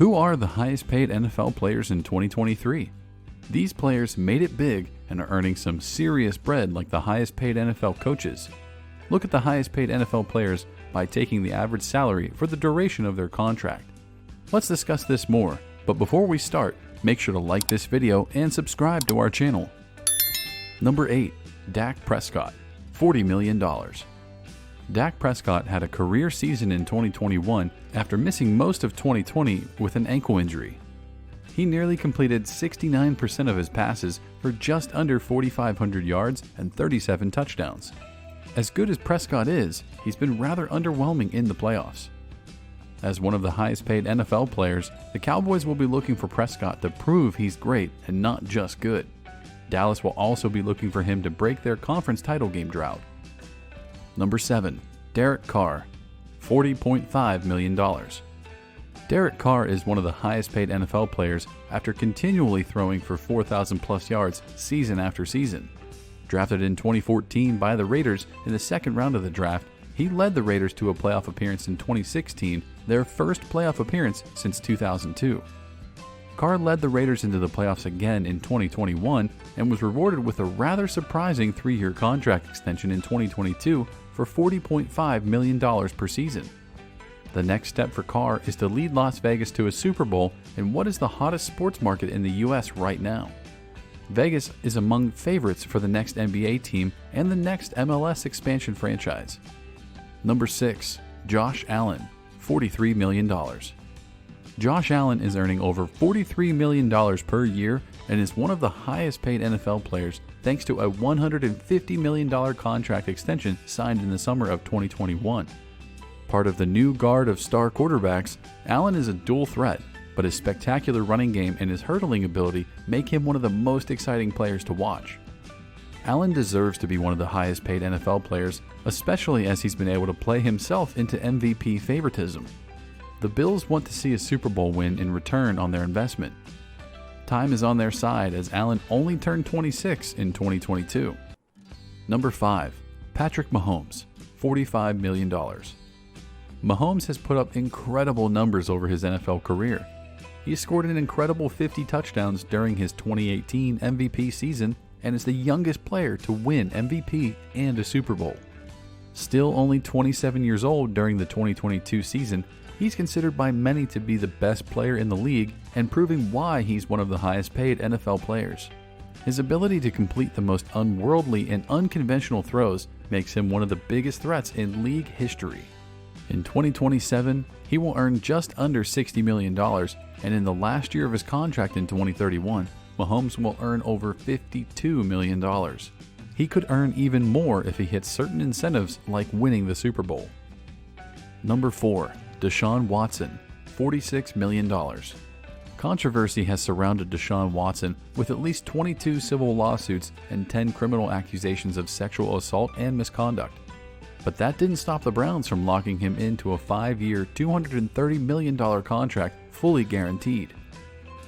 Who are the highest paid NFL players in 2023? These players made it big and are earning some serious bread like the highest paid NFL coaches. Look at the highest paid NFL players by taking the average salary for the duration of their contract. Let's discuss this more, but before we start, make sure to like this video and subscribe to our channel. Number 8. Dak Prescott, $40 million. Dak Prescott had a career season in 2021 after missing most of 2020 with an ankle injury. He nearly completed 69% of his passes for just under 4,500 yards and 37 touchdowns. As good as Prescott is, he's been rather underwhelming in the playoffs. As one of the highest paid NFL players, the Cowboys will be looking for Prescott to prove he's great and not just good. Dallas will also be looking for him to break their conference title game drought. Number 7. Derek Carr, $40.5 million. Derek Carr is one of the highest paid NFL players after continually throwing for 4,000 plus yards season after season. Drafted in 2014 by the Raiders in the second round of the draft, he led the Raiders to a playoff appearance in 2016, their first playoff appearance since 2002. Carr led the Raiders into the playoffs again in 2021 and was rewarded with a rather surprising 3-year contract extension in 2022 for $40.5 million per season. The next step for Carr is to lead Las Vegas to a Super Bowl in what is the hottest sports market in the US right now. Vegas is among favorites for the next NBA team and the next MLS expansion franchise. Number 6. Josh Allen, $43 million. Josh Allen is earning over $43 million per year and is one of the highest paid NFL players thanks to a $150 million contract extension signed in the summer of 2021. Part of the new guard of star quarterbacks, Allen is a dual threat, but his spectacular running game and his hurdling ability make him one of the most exciting players to watch. Allen deserves to be one of the highest paid NFL players, especially as he's been able to play himself into MVP favoritism. The Bills want to see a Super Bowl win in return on their investment. Time is on their side as Allen only turned 26 in 2022. Number 5. Patrick Mahomes, $45 million. Mahomes has put up incredible numbers over his NFL career. He scored an incredible 50 touchdowns during his 2018 MVP season and is the youngest player to win MVP and a Super Bowl. Still only 27 years old during the 2022 season, he's considered by many to be the best player in the league and proving why he's one of the highest paid NFL players. His ability to complete the most unworldly and unconventional throws makes him one of the biggest threats in league history. In 2027, he will earn just under $60 million, and in the last year of his contract in 2031, Mahomes will earn over $52 million. He could earn even more if he hits certain incentives like winning the Super Bowl. Number 4. DeShaun Watson, $46 million. Controversy has surrounded DeShaun Watson with at least 22 civil lawsuits and 10 criminal accusations of sexual assault and misconduct. But that didn't stop the Browns from locking him into a 5-year, $230 million contract fully guaranteed.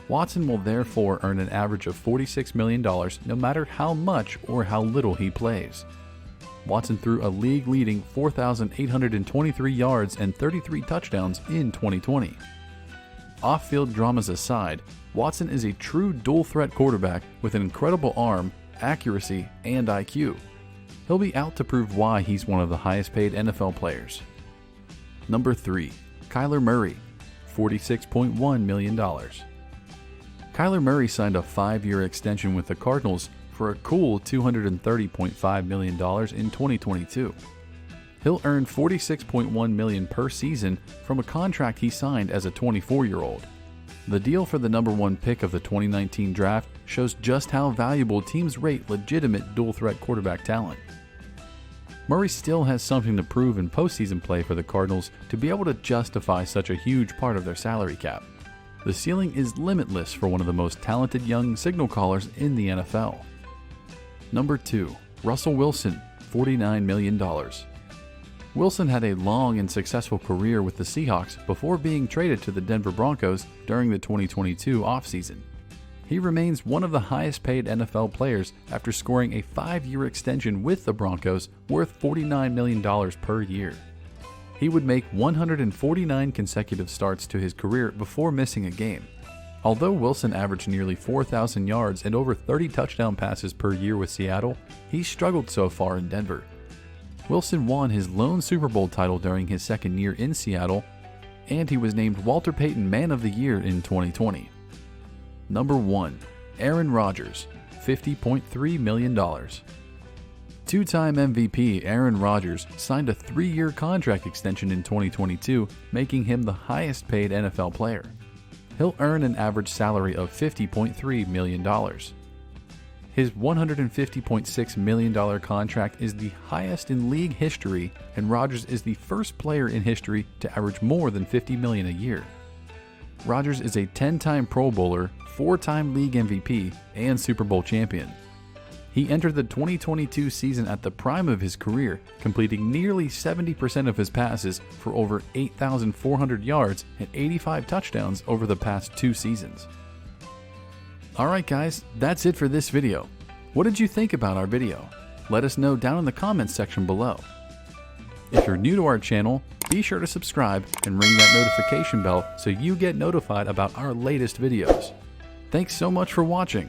Watson will therefore earn an average of $46 million no matter how much or how little he plays. Watson threw a league-leading 4,823 yards and 33 touchdowns in 2020. Off-field dramas aside, Watson is a true dual-threat quarterback with an incredible arm, accuracy, and IQ. He'll be out to prove why he's one of the highest-paid NFL players. Number 3. Kyler Murray, $46.1 million. Kyler Murray signed a 5-year extension with the Cardinals for a cool $230.5 million in 2022. He'll earn $46.1 million per season from a contract he signed as a 24-year-old. The deal for the number 1 pick of the 2019 draft shows just how valuable teams rate legitimate dual-threat quarterback talent. Murray still has something to prove in postseason play for the Cardinals to be able to justify such a huge part of their salary cap. The ceiling is limitless for one of the most talented young signal callers in the NFL. Number 2. Russell Wilson, $49 million. Wilson had a long and successful career with the Seahawks before being traded to the Denver Broncos during the 2022 offseason. He remains one of the highest paid NFL players after scoring a 5-year extension with the Broncos worth $49 million per year. He would make 149 consecutive starts to his career before missing a game. Although Wilson averaged nearly 4,000 yards and over 30 touchdown passes per year with Seattle, he struggled so far in Denver. Wilson won his lone Super Bowl title during his second year in Seattle, and he was named Walter Payton Man of the Year in 2020. Number 1. Aaron Rodgers, $50.3 million. Two-time MVP Aaron Rodgers signed a 3-year contract extension in 2022, making him the highest-paid NFL player. He'll earn an average salary of $50.3 million. His $150.6 million contract is the highest in league history, and Rodgers is the first player in history to average more than $50 million a year. Rodgers is a 10-time Pro Bowler, 4-time league MVP, and Super Bowl champion. He entered the 2022 season at the prime of his career, completing nearly 70% of his passes for over 8,400 yards and 85 touchdowns over the past 2 seasons. Alright guys, that's it for this video. What did you think about our video? Let us know down in the comments section below. If you're new to our channel, be sure to subscribe and ring that notification bell so you get notified about our latest videos. Thanks so much for watching.